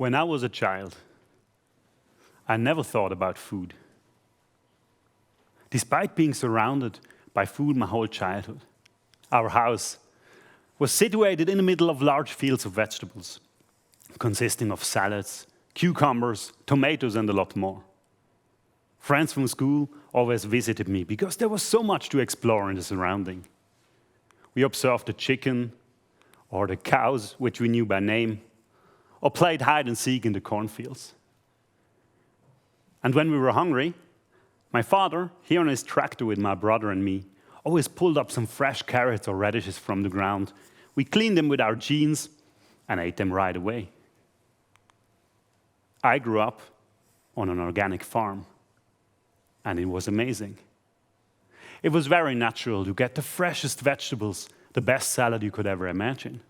When I was a child, I never thought about food. Despite being surrounded by food my whole childhood, our house was situated in the middle of large fields of vegetables, consisting of salads, cucumbers, tomatoes, and a lot more. Friends from school always visited me because there was so much to explore in the surrounding. We observed the chicken or the cows, which we knew by name, or played hide and seek in the cornfields. And when we were hungry, my father, here on his tractor with my brother and me, always pulled up some fresh carrots or radishes from the ground. We cleaned them with our jeans and ate them right away. I grew up on an organic farm, and it was amazing. It was very natural to get the freshest vegetables, the best salad you could ever imagine.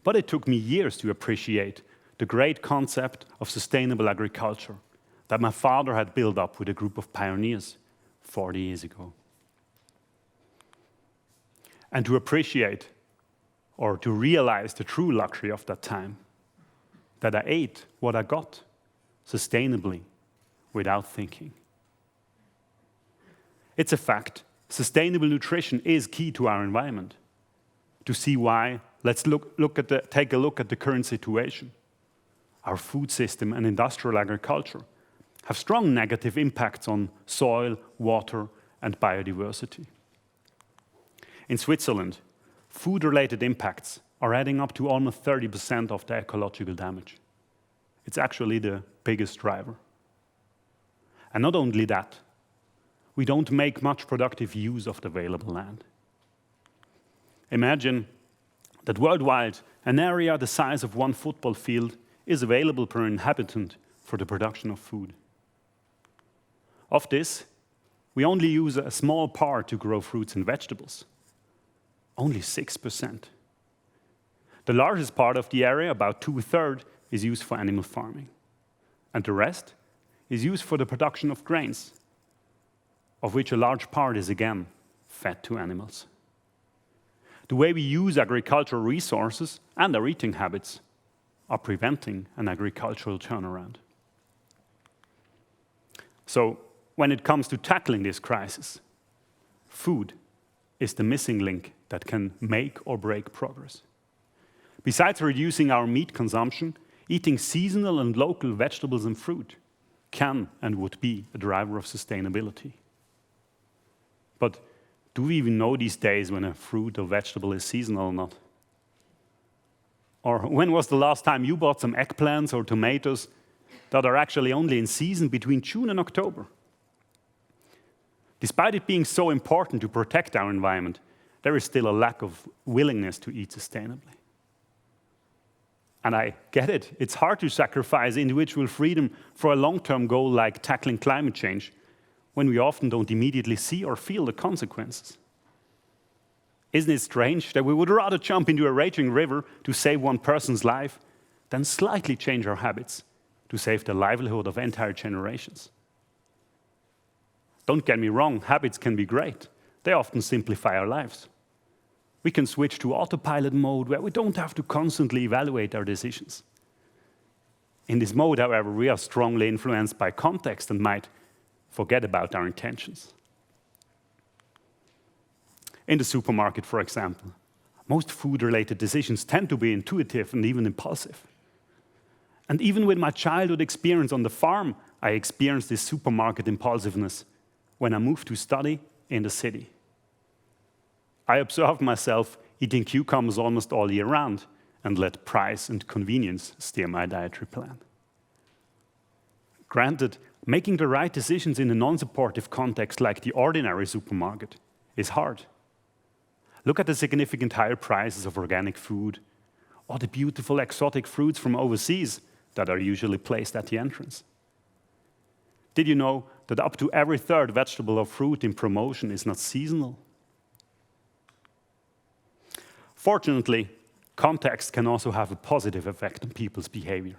But it took me years to appreciate the great concept of sustainable agriculture that my father had built up with a group of pioneers 40 years ago. And to appreciate or to realize the true luxury of that time, that I ate what I got sustainably without thinking. It's a fact, sustainable nutrition is key to our environment. To see why, let's take a look at the current situation. Our food system and industrial agriculture have strong negative impacts on soil, water, and biodiversity. In Switzerland, food-related impacts are adding up to almost 30% of the ecological damage. It's actually the biggest driver. And not only that, we don't make much productive use of the available land. Imagine that worldwide, an area the size of one football field is available per inhabitant for the production of food. Of this, we only use a small part to grow fruits and vegetables. Only 6%. The largest part of the area, about 2/3, is used for animal farming. And the rest is used for the production of grains, of which a large part is again fed to animals. The way we use agricultural resources and our eating habits are preventing an agricultural turnaround. So, when it comes to tackling this crisis, food is the missing link that can make or break progress. Besides reducing our meat consumption, eating seasonal and local vegetables and fruit can and would be a driver of sustainability. But do we even know these days when a fruit or vegetable is seasonal or not? Or when was the last time you bought some eggplants or tomatoes that are actually only in season between June and October? Despite it being so important to protect our environment, there is still a lack of willingness to eat sustainably. And I get it. It's hard to sacrifice individual freedom for a long-term goal like tackling climate change when we often don't immediately see or feel the consequences. Isn't it strange that we would rather jump into a raging river to save one person's life than slightly change our habits to save the livelihood of entire generations? Don't get me wrong, habits can be great. They often simplify our lives. We can switch to autopilot mode where we don't have to constantly evaluate our decisions. In this mode, however, we are strongly influenced by context and might forget about our intentions. In the supermarket, for example, most food-related decisions tend to be intuitive and even impulsive. And even with my childhood experience on the farm, I experienced this supermarket impulsiveness when I moved to study in the city. I observed myself eating cucumbers almost all year round and let price and convenience steer my dietary plan. Granted, making the right decisions in a non-supportive context like the ordinary supermarket is hard. Look at the significant higher prices of organic food or the beautiful exotic fruits from overseas that are usually placed at the entrance. Did you know that up to every third vegetable or fruit in promotion is not seasonal? Fortunately, context can also have a positive effect on people's behavior.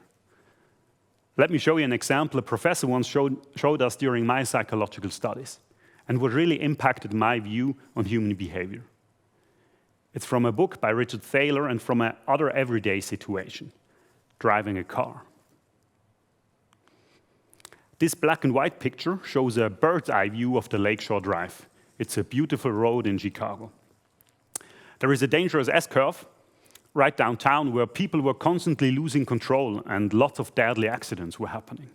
Let me show you an example a professor once showed us during my psychological studies, and what really impacted my view on human behavior. It's from a book by Richard Thaler and from another everyday situation, driving a car. This black and white picture shows a bird's eye view of the Lakeshore Drive. It's a beautiful road in Chicago. There is a dangerous S-curve right downtown where people were constantly losing control and lots of deadly accidents were happening.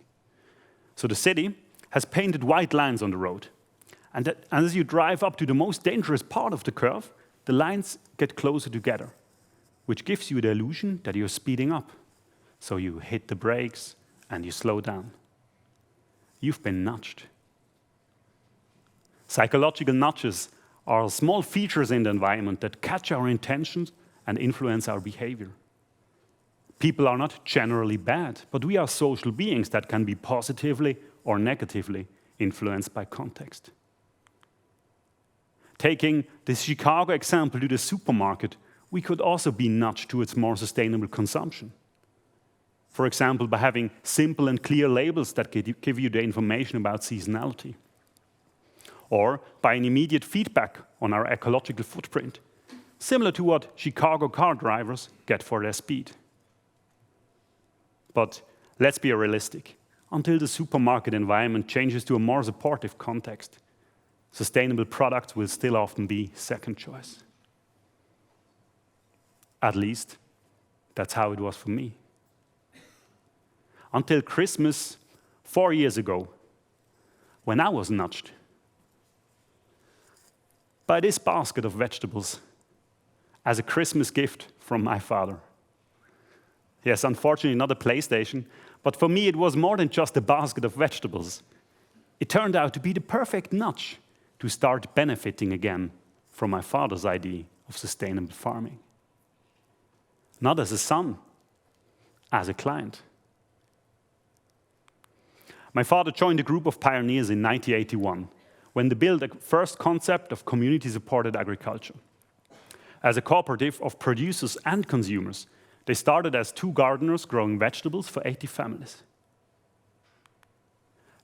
So the city has painted white lines on the road. And as you drive up to the most dangerous part of the curve, the lines get closer together, which gives you the illusion that you're speeding up. So you hit the brakes and you slow down. You've been nudged. Psychological nudges are small features in the environment that catch our intentions and influence our behavior. People are not generally bad, but we are social beings that can be positively or negatively influenced by context. Taking the Chicago example to the supermarket, we could also be nudged towards more sustainable consumption. For example, by having simple and clear labels that give you the information about seasonality. Or by an immediate feedback on our ecological footprint, similar to what Chicago car drivers get for their speed. But let's be realistic. Until the supermarket environment changes to a more supportive context, sustainable products will still often be second choice. At least, that's how it was for me. Until Christmas 4 years ago, when I was nudged by this basket of vegetables as a Christmas gift from my father. Yes, unfortunately not a PlayStation, but for me it was more than just a basket of vegetables. It turned out to be the perfect nudge to start benefiting again from my father's idea of sustainable farming. Not as a son, as a client. My father joined a group of pioneers in 1981 when they built the first concept of community-supported agriculture. As a cooperative of producers and consumers, they started as 2 gardeners growing vegetables for 80 families.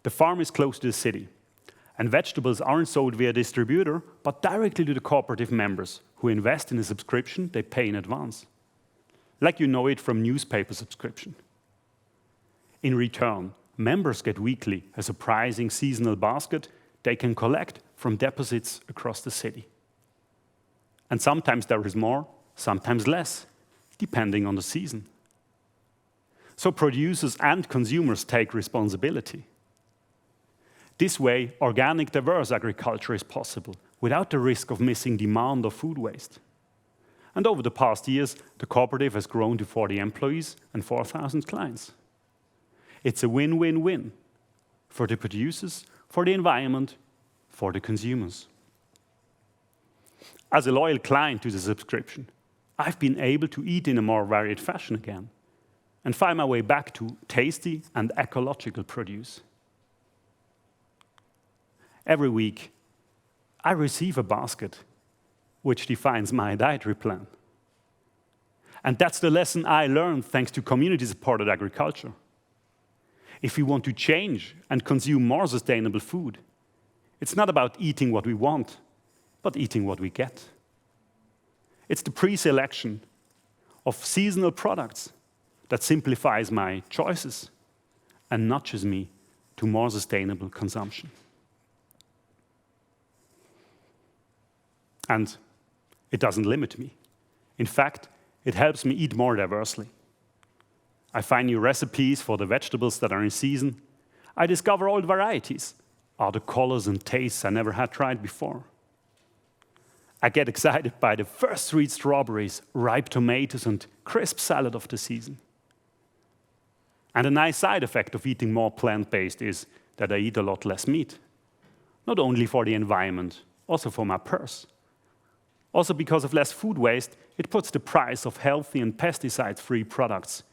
The farm is close to the city, and vegetables aren't sold via distributor, but directly to the cooperative members who invest in a subscription they pay in advance, like you know it from newspaper subscription. In return, members get weekly a surprising seasonal basket they can collect from deposits across the city. And sometimes there is more, sometimes less, depending on the season. So producers and consumers take responsibility. This way, organic, diverse agriculture is possible without the risk of missing demand or food waste. And over the past years, the cooperative has grown to 40 employees and 4,000 clients. It's a win-win-win for the producers, for the environment, for the consumers. As a loyal client to the subscription, I've been able to eat in a more varied fashion again and find my way back to tasty and ecological produce. Every week, I receive a basket which defines my dietary plan. And that's the lesson I learned thanks to community-supported agriculture. If we want to change and consume more sustainable food, it's not about eating what we want, but eating what we get. It's the pre-selection of seasonal products that simplifies my choices and nudges me to more sustainable consumption. And it doesn't limit me. In fact, it helps me eat more diversely. I find new recipes for the vegetables that are in season. I discover old varieties, other colors and tastes I never had tried before. I get excited by the first sweet strawberries, ripe tomatoes, and crisp salad of the season. And a nice side effect of eating more plant-based is that I eat a lot less meat. Not only for the environment, also for my purse. Also because of less food waste, it puts the price of healthy and pesticide-free products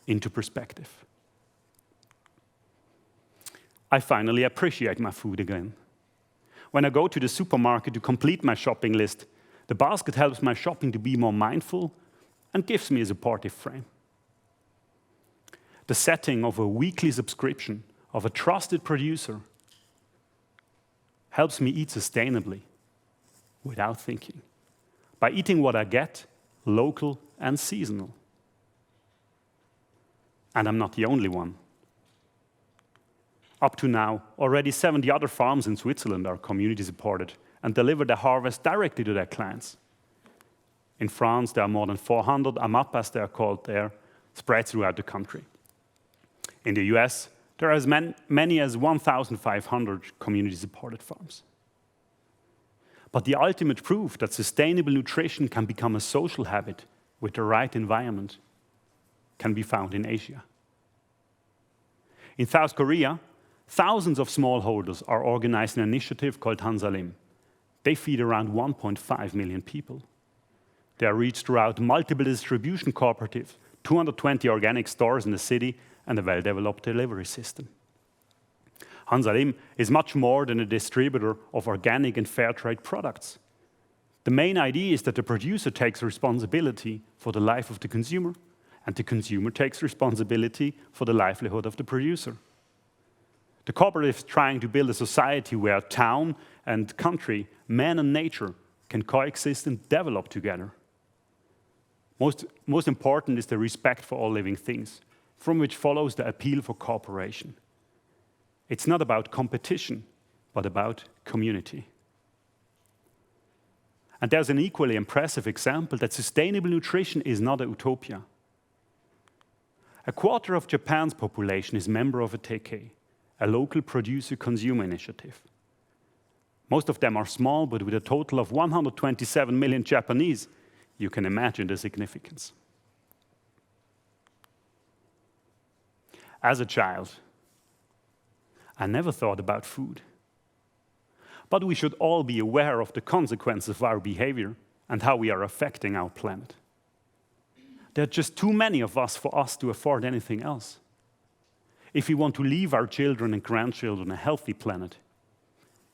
into perspective. I finally appreciate my food again. When I go to the supermarket to complete my shopping list, the basket helps my shopping to be more mindful and gives me a supportive frame. The setting of a weekly subscription of a trusted producer helps me eat sustainably without thinking, by eating what I get, local and seasonal. And I'm not the only one. Up to now, already 70 other farms in Switzerland are community supported and deliver their harvest directly to their clients. In France, there are more than 400 AMAP, as they are called there, spread throughout the country. In the US, there are as many as 1,500 community-supported farms. But the ultimate proof that sustainable nutrition can become a social habit with the right environment can be found in Asia. In South Korea, thousands of smallholders are organized in an initiative called Hansalim. They feed around 1.5 million people. They are reached throughout multiple distribution cooperatives, 220 organic stores in the city, and a well-developed delivery system. Hansalim is much more than a distributor of organic and fair trade products. The main idea is that the producer takes responsibility for the life of the consumer, and the consumer takes responsibility for the livelihood of the producer. The cooperative is trying to build a society where town and country, man and nature, can coexist and develop together. Most important is the respect for all living things, from which follows the appeal for cooperation. It's not about competition, but about community. And there's an equally impressive example that sustainable nutrition is not a utopia. A quarter of Japan's population is member of a TEDxHWZ, a local producer-consumer initiative. Most of them are small, but with a total of 127 million Japanese, you can imagine the significance. As a child, I never thought about food. But we should all be aware of the consequences of our behavior and how we are affecting our planet. There are just too many of us for us to afford anything else. If we want to leave our children and grandchildren a healthy planet,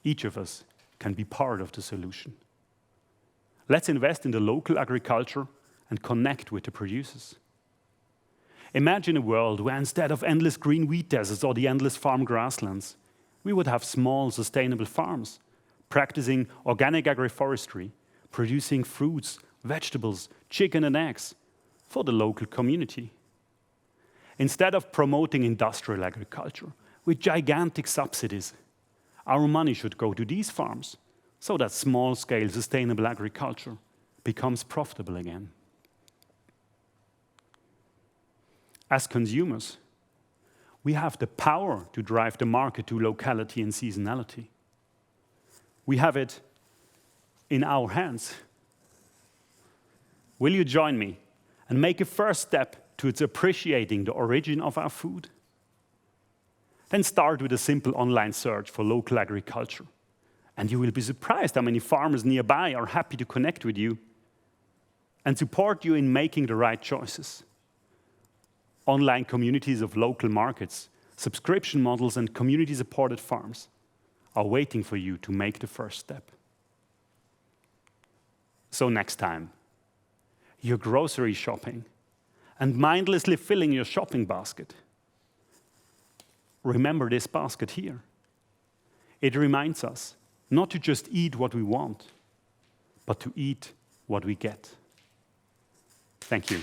each of us can be part of the solution. Let's invest in the local agriculture and connect with the producers. Imagine a world where instead of endless green wheat deserts or the endless farm grasslands, we would have small, sustainable farms, practicing organic agroforestry, producing fruits, vegetables, chicken and eggs for the local community. Instead of promoting industrial agriculture with gigantic subsidies, our money should go to these farms so that small-scale sustainable agriculture becomes profitable again. As consumers, we have the power to drive the market to locality and seasonality. We have it in our hands. Will you join me and make a first step towards appreciating the origin of our food? Then start with a simple online search for local agriculture. And you will be surprised how many farmers nearby are happy to connect with you and support you in making the right choices. Online communities of local markets, subscription models, and community-supported farms are waiting for you to make the first step. So next time, you're grocery shopping and mindlessly filling your shopping basket, remember this basket here. It reminds us not to just eat what we want, but to eat what we get. Thank you.